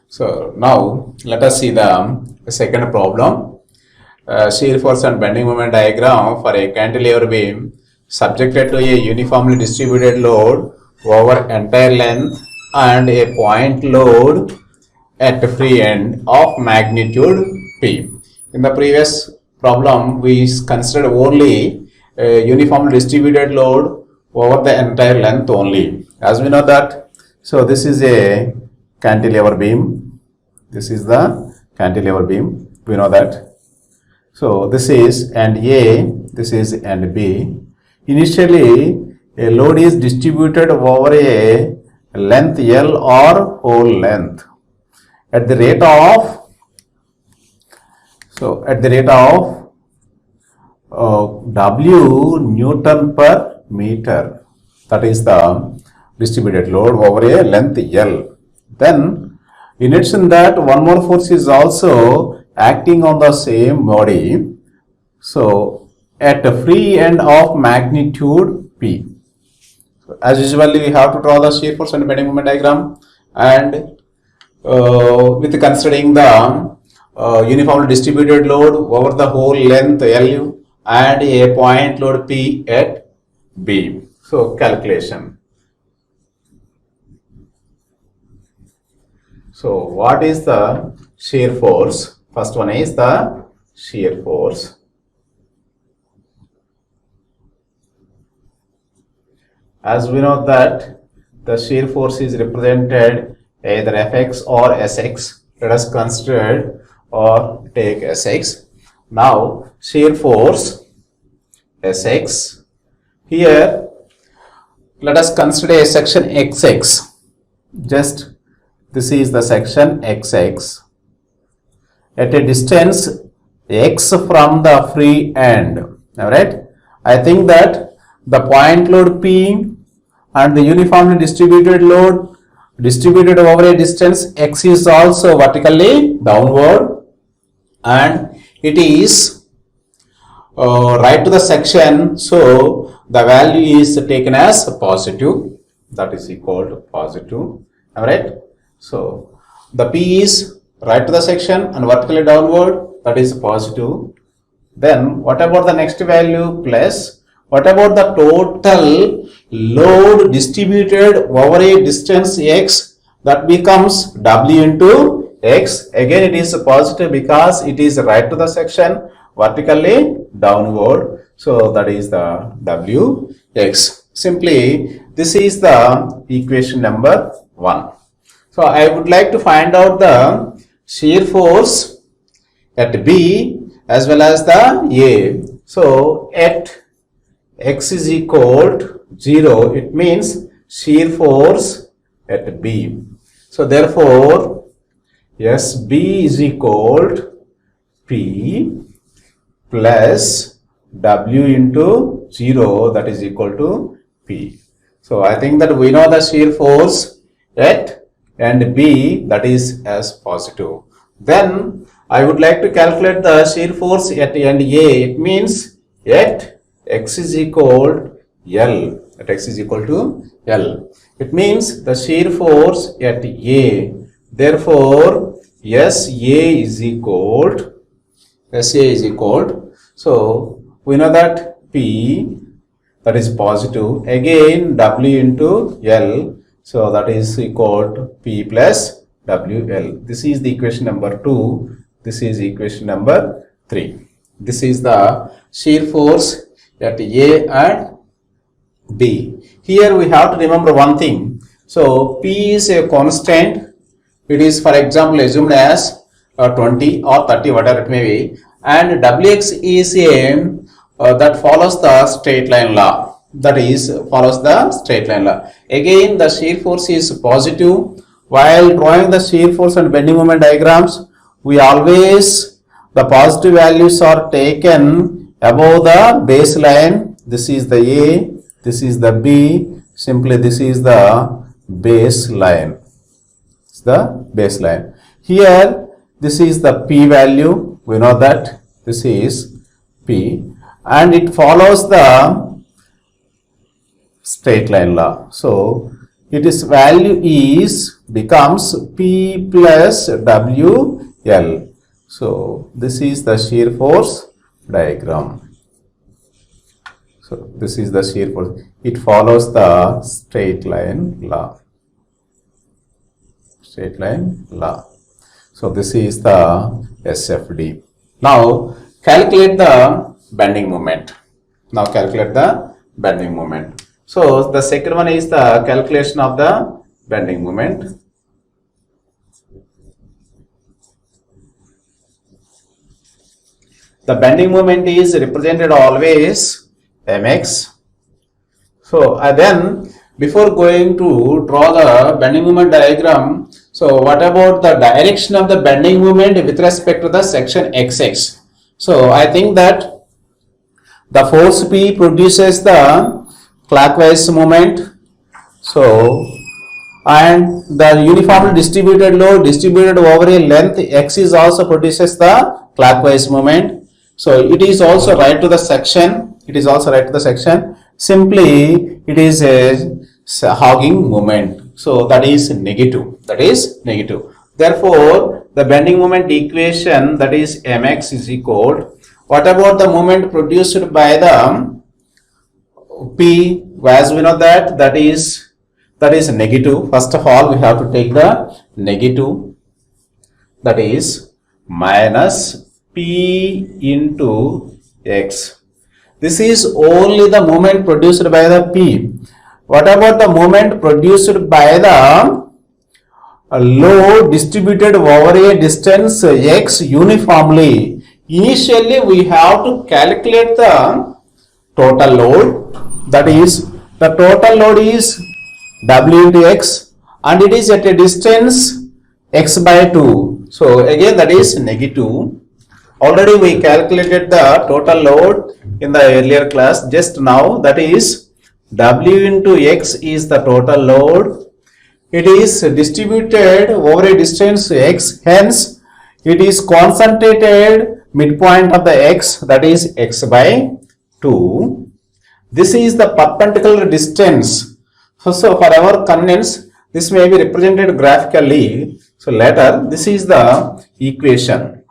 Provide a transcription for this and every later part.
So now let us see the second problem. Shear force and bending moment diagram for a cantilever beam subjected to a uniformly distributed load over entire length and a point load at free end of magnitude P. In the previous problem, we considered only a uniformly distributed load over the entire length only. As we know that, so this is a cantilever beam. This is the cantilever beam. We know that. So this is end A, this is end B. Initially, a load is distributed over a length L or whole length at the rate of W Newton per meter. That is the distributed load over a length L. Then in addition that, one more force is also acting on the same body. So at a free end of magnitude P. So, as usually, we have to draw the shear force and bending moment diagram, and with considering the uniformly distributed load over the whole length LU and a point load P at B. So calculation. So what is the shear force? First one is the shear force. As we know that the shear force is represented either Fx or Sx. Let us consider or take Sx. Now shear force Sx. Here let us consider a section XX. Just this is the section XX at a distance x from the free end. Alright, I think that the point load P and the uniformly distributed load distributed over a distance x is also vertically downward, and it is right to the section, so the value is taken as positive, that is equal to positive. Alright, so the P is right to the section and vertically downward, that is positive. Then what about the next value? Plus what about the total load distributed over a distance x? That becomes W into x. Again it is positive because it is right to the section, vertically downward, so that is the Wx. Simply this is the equation number 1. So I would like to find out the shear force at B as well as the A. So at x is equal to 0, it means shear force at B. So therefore SB is equal to P plus W into 0, that is equal to P. So I think that we know the shear force at end B, that is as positive. Then I would like to calculate the shear force at end A. It means at x is equal to L. At x is equal to L. It means the shear force at A. Therefore SA is equal to, so we know that P, that is positive, again W into L, so that is equal to P plus WL. This is the equation number 2. This is equation number 3. This is the shear force at A and B. Here we have to remember one thing. So P is a constant. It is, for example, assumed as 20 or 30, whatever it may be, and Wx is a that follows the straight line law. That is follows the straight line law. Again the shear force is positive. While drawing the shear force and bending moment diagrams, we always, the positive values are taken above the baseline. This is the A, this is the B, simply this is the baseline. It's the baseline. Here this is the P value, we know that this is P, and it follows the straight line law. So its value is becomes P plus WL. So this is the shear force diagram. So this is the shear force. It follows the straight line law. Straight line law. So this is the SFD. Now calculate the bending moment. Now calculate the bending moment. So the second one is the calculation of the bending moment. The bending moment is represented always mx. So then before going to draw the bending moment diagram, so what about the direction of the bending moment with respect to the section xx? So I think that the force P produces the clockwise moment. So and the uniformly distributed load distributed over a length x is also produces the clockwise moment. So it is also right to the section. It is also right to the section. Simply it is a hogging moment. So that is negative. That is negative. Therefore, the bending moment equation, that is mx is equal. What about the moment produced by the P? As we know that is negative. First of all, we have to take the negative. That is minus P into x. This is only the moment produced by the P. What about the moment produced by the load distributed over a distance x uniformly? Initially, we have to calculate the total load. That is, the total load is W into x and it is at a distance x by 2. So again that is negative. Already we calculated the total load in the earlier class just now. That is W into x is the total load. It is distributed over a distance x, hence it is concentrated midpoint of the x, that is x by 2. This is the perpendicular distance. So for our convenience, this may be represented graphically. So later, this is the equation.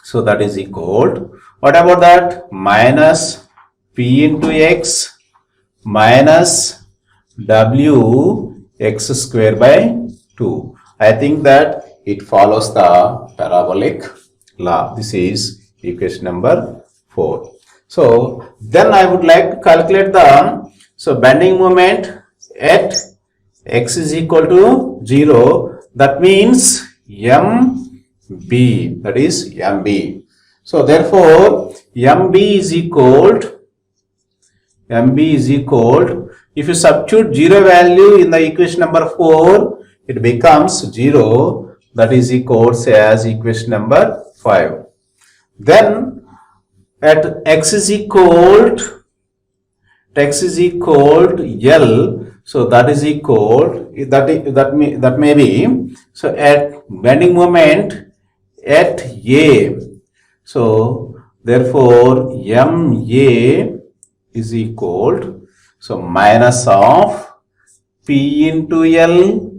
So that is equal to, what about that? Minus P into x minus W x square by 2. I think that it follows the parabolic law. This is equation number 4. So then I would like to calculate the bending moment at x is equal to 0. That means MB, that is MB. So therefore MB is equal to, if you substitute 0 value in the equation number 4, it becomes 0. That is equals as equation number 5. Then at x is equal to L, so that is equal, that may be, so at bending moment at A, so therefore MA is equal to, so minus of P into L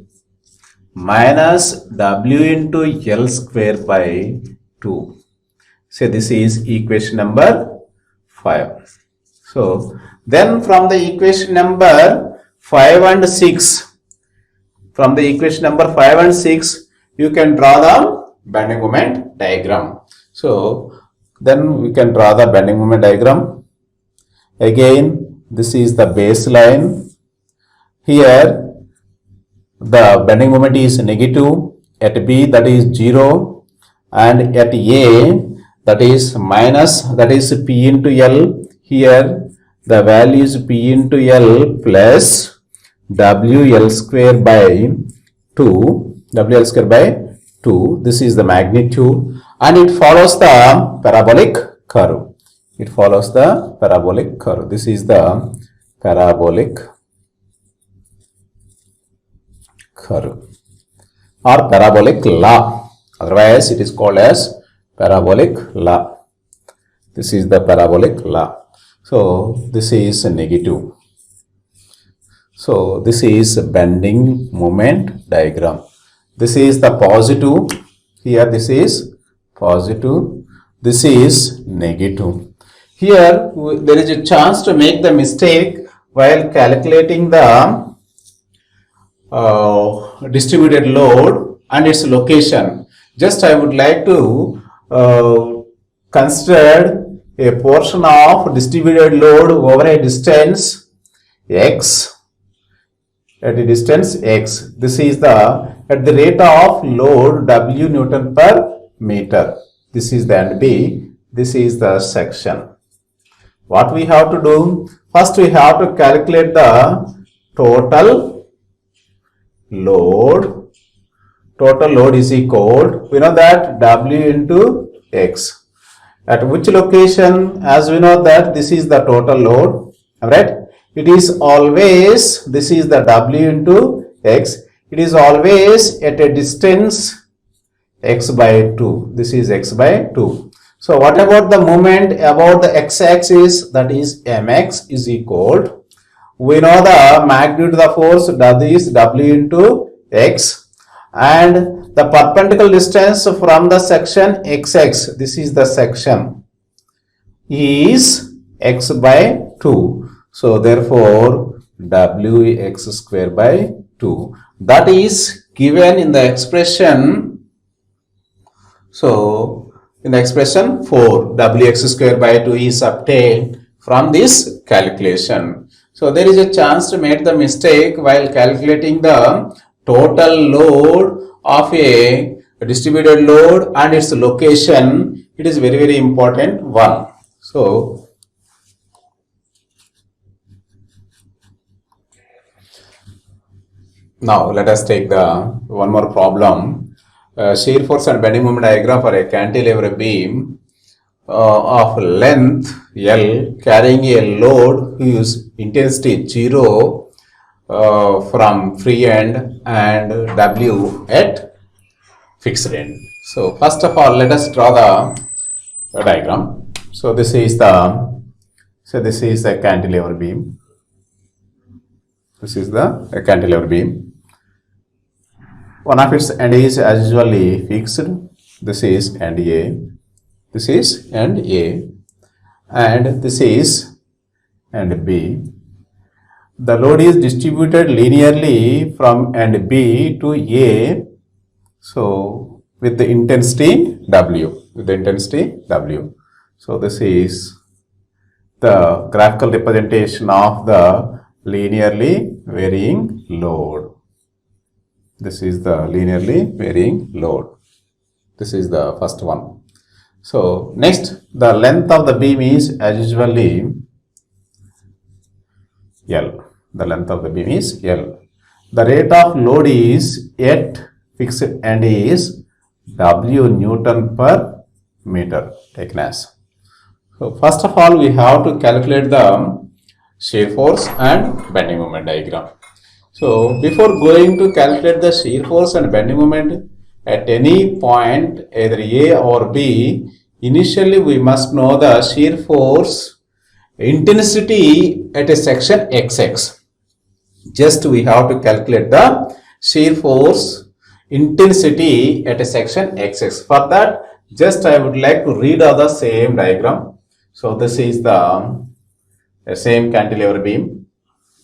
minus W into L square by 2. So this is equation number 5. So then from the equation number 5 and 6, you can draw the bending moment diagram. So then we can draw the bending moment diagram. Again, this is the baseline. Here the bending moment is negative, at B that is 0, and at A that is minus, that is P into L. Here the value is P into L plus WL square by 2. WL square by 2. This is the magnitude, and it follows the parabolic curve. It follows the parabolic curve. This is the parabolic curve or parabolic law. Otherwise, it is called as parabolic law. This is the parabolic law. So this is negative. So this is a bending moment diagram. This is the positive. Here this is positive. This is negative. Here there is a chance to make the mistake while calculating the distributed load and its location. Just I would like to consider a portion of distributed load over a distance x, at a distance x. This is the at the rate of load W Newton per meter. This is the end B. This is the section. What we have to do? First we have to calculate the total load. Total load is equal, we know that W into X. At which location? As we know that this is the total load, right? It is always, this is the W into X. It is always at a distance x by 2. This is x by 2. So what about the moment about the x-axis? That is mx is equal. We know the magnitude of the force, that is W into x, and the perpendicular distance from the section xx, this is the section, is x by 2. So therefore Wx square by 2. That is given in the expression. So in the expression 4, Wx square by 2 is obtained from this calculation. So there is a chance to make the mistake while calculating the total load of a distributed load and its location. It is very important one. So now let us take the one more problem. Shear force and bending moment diagram for a cantilever beam of length L carrying a load whose intensity 0 from free end and W at fixed end. So first of all, let us draw the diagram. So this is the cantilever beam. This is the cantilever beam. One of its end is as usually fixed. This is end A. This is end A, and this is end B. The load is distributed linearly from end B to A. So with the intensity W. So this is the graphical representation of the linearly varying load. This is the linearly varying load. This is the first one. So next, the length of the beam is as usually L. The length of the beam is L. The rate of load is at fixed end is W Newton per meter taken as. So first of all, we have to calculate the shear force and bending moment diagram. So before going to calculate the shear force and bending moment at any point, either A or B, initially we must know the shear force intensity at a section XX. Just we have to calculate the shear force intensity at a section XX. For that, just I would like to read out the same diagram. So this is the same cantilever beam.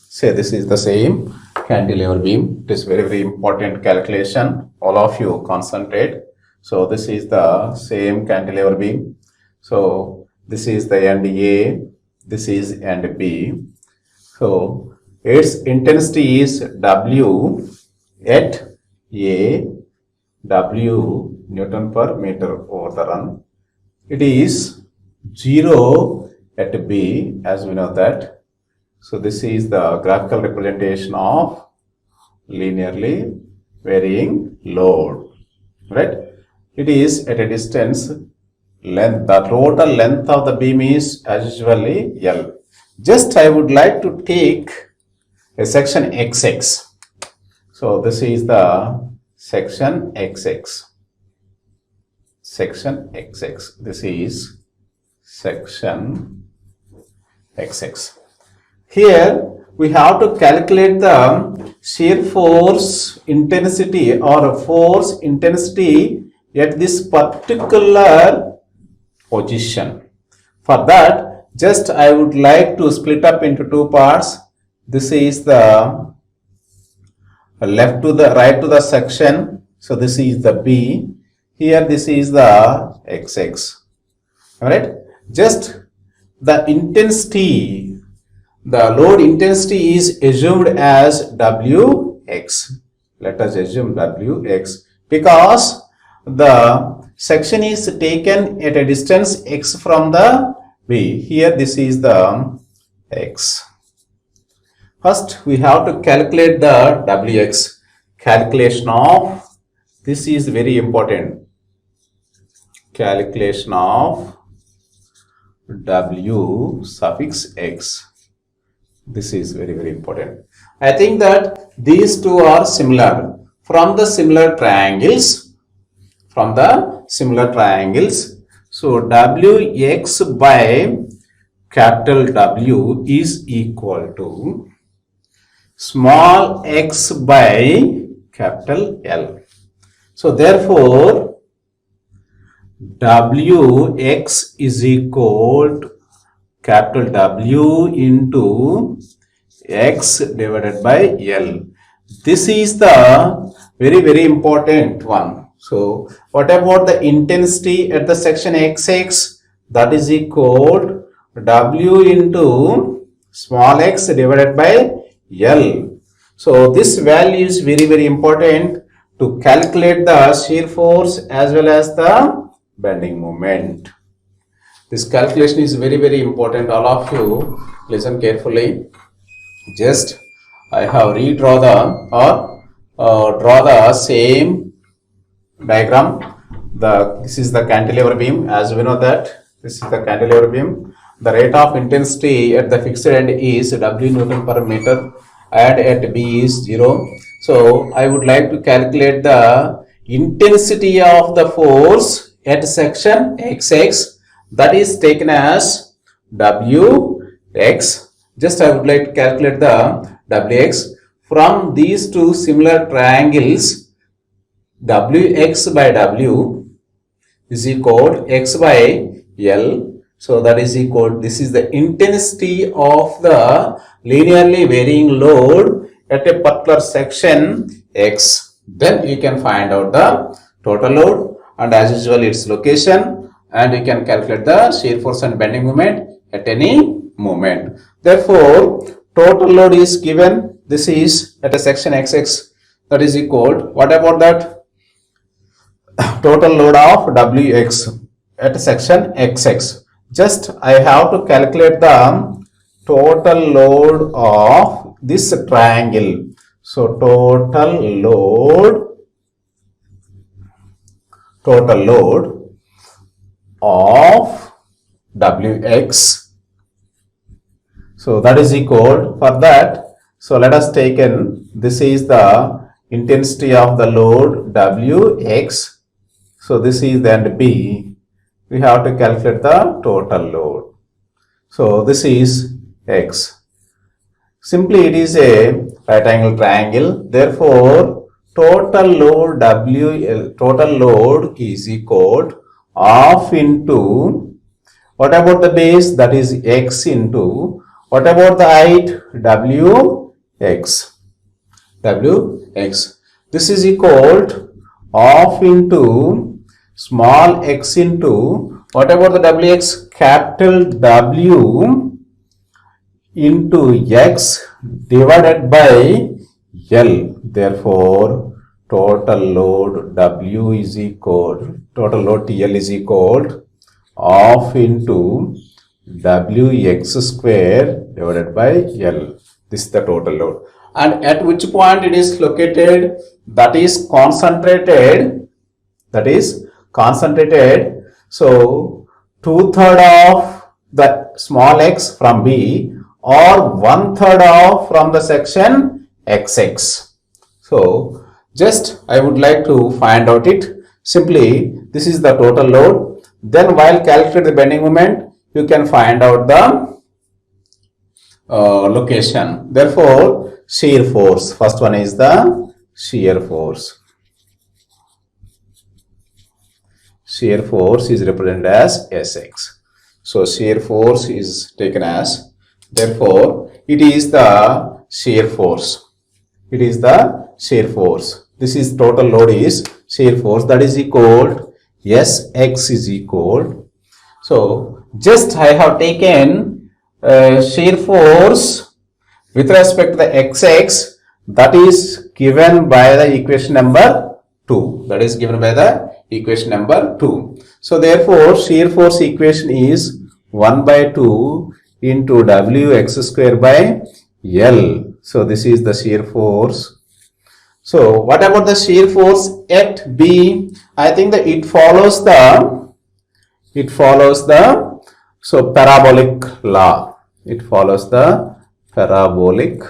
Say this is the same cantilever beam. It is very important calculation. All of you concentrate. So this is the same cantilever beam. So this is the end A. This is end B. So its intensity is W at A, W Newton per meter over the run. It is 0 at B, as we know that. So this is the graphical representation of linearly varying load, right? It is at a distance length. The total length of the beam is as usually L. Just I would like to take a section XX. So this is the section XX. Section XX. This is section XX. Here we have to calculate the shear force intensity or force intensity at this particular position. For that, just I would like to split up into two parts. This is the left to the right to the section. So this is the B. Here this is the XX. Alright. Just the intensity, the load intensity is assumed as Wx. Let us assume Wx because the section is taken at a distance x from the B. Here this is the x. First we have to calculate the Wx. Calculation of, this is very important. Calculation of W suffix x. This is very important. I think that these two are similar from the similar triangles. So Wx by capital W is equal to small x by capital L. So therefore Wx is equal to capital W into x divided by L. This is the very important one. So what about the intensity at the section XX? That is equal to W into small x divided by L. So this value is very important to calculate the shear force as well as the bending moment. This calculation is very important. All of you listen carefully. Just I have redraw the draw the same diagram. This is the cantilever beam. As we know that this is the cantilever beam. The rate of intensity at the fixed end is W Newton per meter and at B is 0. So I would like to calculate the intensity of the force at section XX, that is taken as Wx. Just I would like to calculate the Wx from these two similar triangles. Wx by W is equal to x by L. So that is equal, this is the intensity of the linearly varying load at a particular section X. Then you can find out the total load and as usual its location, and you can calculate the shear force and bending moment at any moment. Therefore, total load is given. This is at a section XX, that is equal to, what about that? Total load of Wx at a section XX. Just I have to calculate the total load of this triangle. So total load of Wx. So that is equal, for that, so let us take in, this is the intensity of the load Wx. So this is the end B. We have to calculate the total load. So this is X. Simply it is a right angle triangle. Therefore, total load total load is equal to half into, what about the base? That is X into, what about the height? Wx. This is equal to half into small x into, what about the Wx? Capital W into x divided by L. Therefore, total load W is equal, total load TL is equal to half into Wx square divided by L. This is the total load. And at which point it is located? That is concentrated. So 2/3 of the small x from B or 1/3 of from the section XX. So just I would like to find out it. Simply this is the total load. Then while calculating the bending moment, you can find out the location. Therefore, shear force. First one is the shear force. Shear force is represented as Sx. So shear force is taken as, therefore, it is the shear force. It is the shear force. This is total load is shear force, that is equal Sx is equal. So just I have taken shear force with respect to the Xx, that is given by the equation number 2. That is given by the equation number 2. So therefore shear force equation is 1 by 2 into Wx square by L. So this is the shear force. So what about the shear force at B? I think that it follows the so parabolic law. It follows the parabolic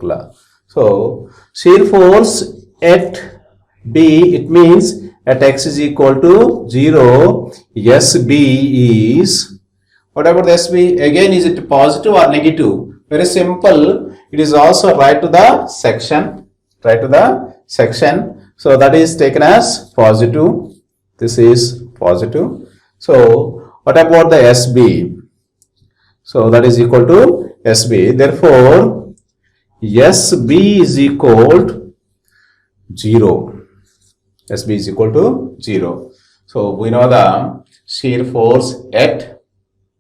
law. So shear force at B, it means at x is equal to 0, SB is, what about the SB? Again, is it positive or negative? Very simple. It is also right to the section. So that is taken as positive. This is positive. So what about the SB? So that is equal to SB. Therefore, SB is equal to 0. SB is equal to 0. So we know the shear force at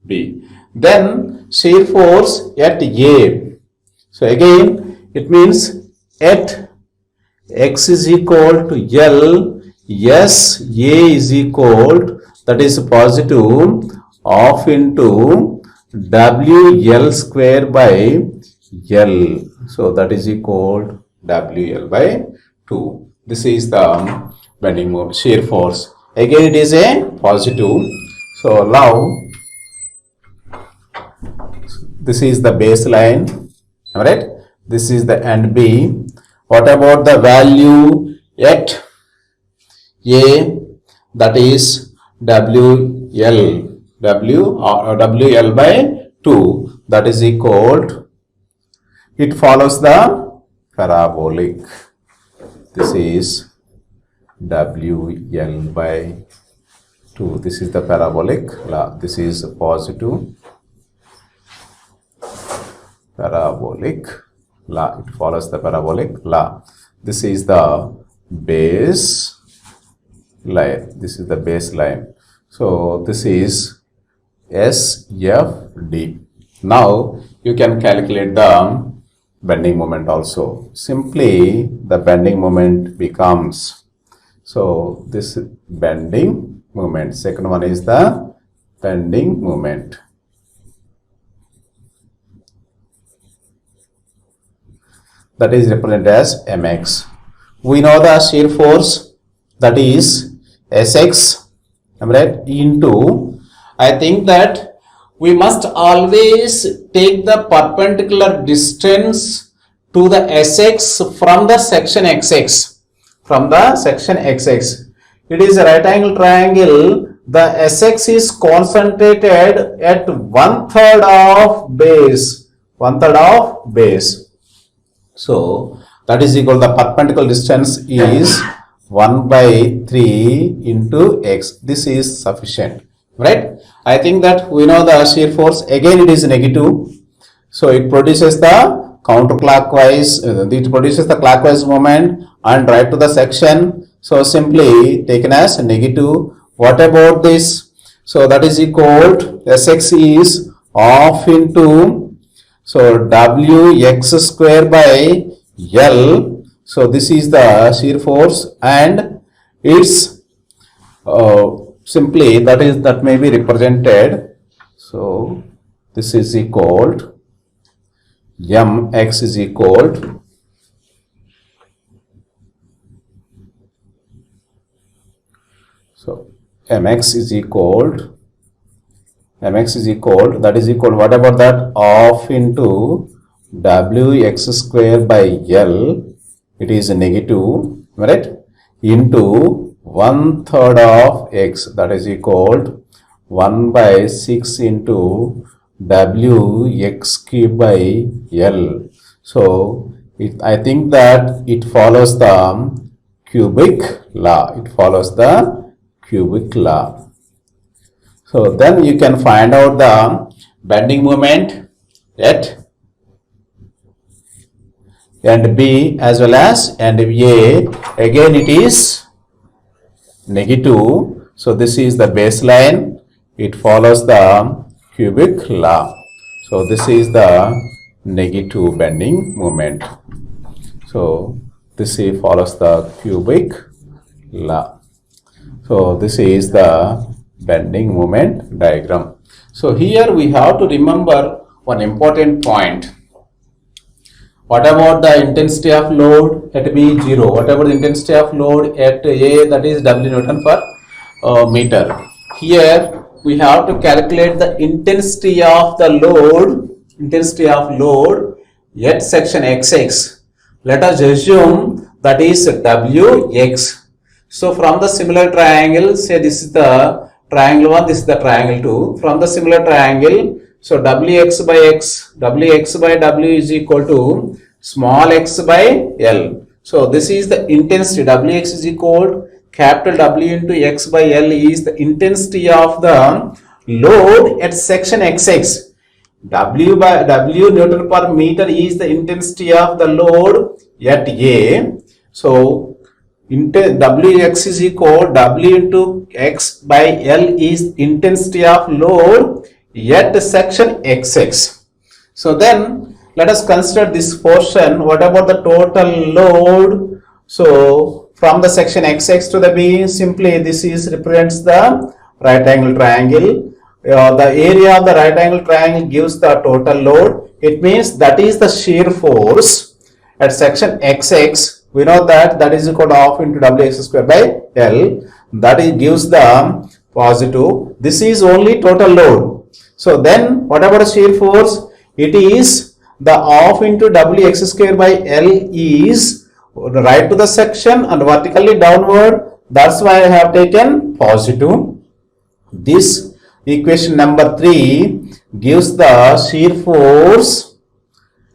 B. Then shear force at A. So again it means at x is equal to L, yes, A is equal to, that is positive, of into WL square by L. So that is equal to WL by 2. This is the bending moment, shear force. Again it is a positive. So now this is the baseline, alright? This is the end B. What about the value at A? That is WL by 2. That is equal to, it follows the parabolic. This is WL by 2. This is the parabolic law. This is positive parabolic law. It follows the parabolic law. This is the base line. This is the baseline. So this is SFD. Now you can calculate the bending moment also. Simply the bending moment becomes, so this bending moment. Second one is the bending moment. That is represented as mx. We know the shear force, that is Sx, right, into, I think that we must always take the perpendicular distance to the Sx from the section Xx. From the section Xx. It is a right angle triangle. The Sx is concentrated at 1/3 of base. 1/3 of base. So that is equal, the perpendicular distance is 1 by 3 into x. This is sufficient, right? I think that we know the shear force. Again it is negative. So it produces the counterclockwise, it produces the clockwise moment and right to the section. So simply taken as negative. What about this? So that is equal to Sx is off into, so Wx square by L. So this is the shear force, and it's simply that may be represented. So this is equal to mx is equal to, so mx is equal to, that is equal, what about that, off into Wx square by L, it is a negative, right, into 1/3 of x, that is equal to 1 by 6 into W x cube by L. So I think that it follows the cubic law. It follows the cubic law. So then you can find out the bending moment at and B as well as and A. Again it is negative. So this is the baseline. It follows the cubic law. So this is the negative bending moment. So this follows the cubic law. So this is the bending moment diagram. So here we have to remember one important point. What about the intensity of load at B 0? What about the intensity of load at A, that is W Newton per meter? Here we have to calculate the intensity of the load, at section XX. Let us assume that is WX. So from the similar triangle, say this is the triangle 1, this is the triangle 2. From the similar triangle, so Wx by W is equal to small x by L. So this is the intensity. Wx is equal to capital W into x by L is the intensity of the load at section XX. W Newton per meter is the intensity of the load at A. So Wx is equal W into x by L is intensity of load at section XX. So then let us consider this portion. What about the total load? So from the section XX to the B, simply this is represents the right angle triangle. The area of the right angle triangle gives the total load. It means that is the shear force at section XX. We know that is equal to half into Wx square by L. That gives the positive. This is only total load. So then what about the shear force? It is the half into Wx square by L is right to the section and vertically downward. That's why I have taken positive. This equation number 3 gives the shear force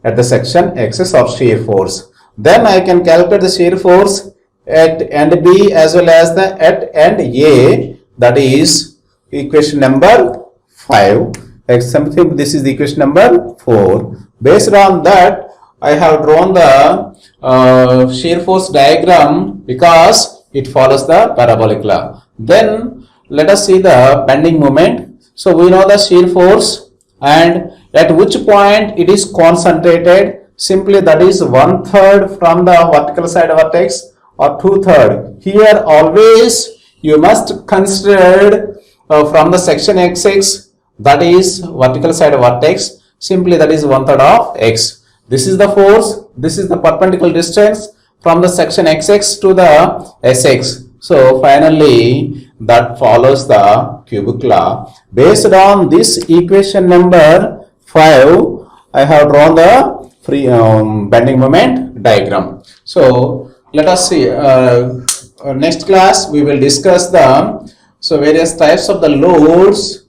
at the section axis of shear force. Then I can calculate the shear force at end B as well as the at end A. That is equation number 5. Something, this is the equation number 4. Based on that, I have drawn the shear force diagram because it follows the parabolic law. Then let us see the bending moment. So we know the shear force and at which point it is concentrated. Simply that is 1/3 from the vertical side vertex or 2/3. Here always you must consider from the section XX, that is vertical side vertex. Simply that is 1/3 of x. This is the force. This is the perpendicular distance from the section XX to the SX. So finally that follows the cubic law. Based on this equation number 5, I have drawn the free bending moment diagram. So let us see. Next class we will discuss the various types of the loads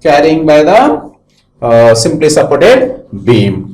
carrying by the simply supported beam.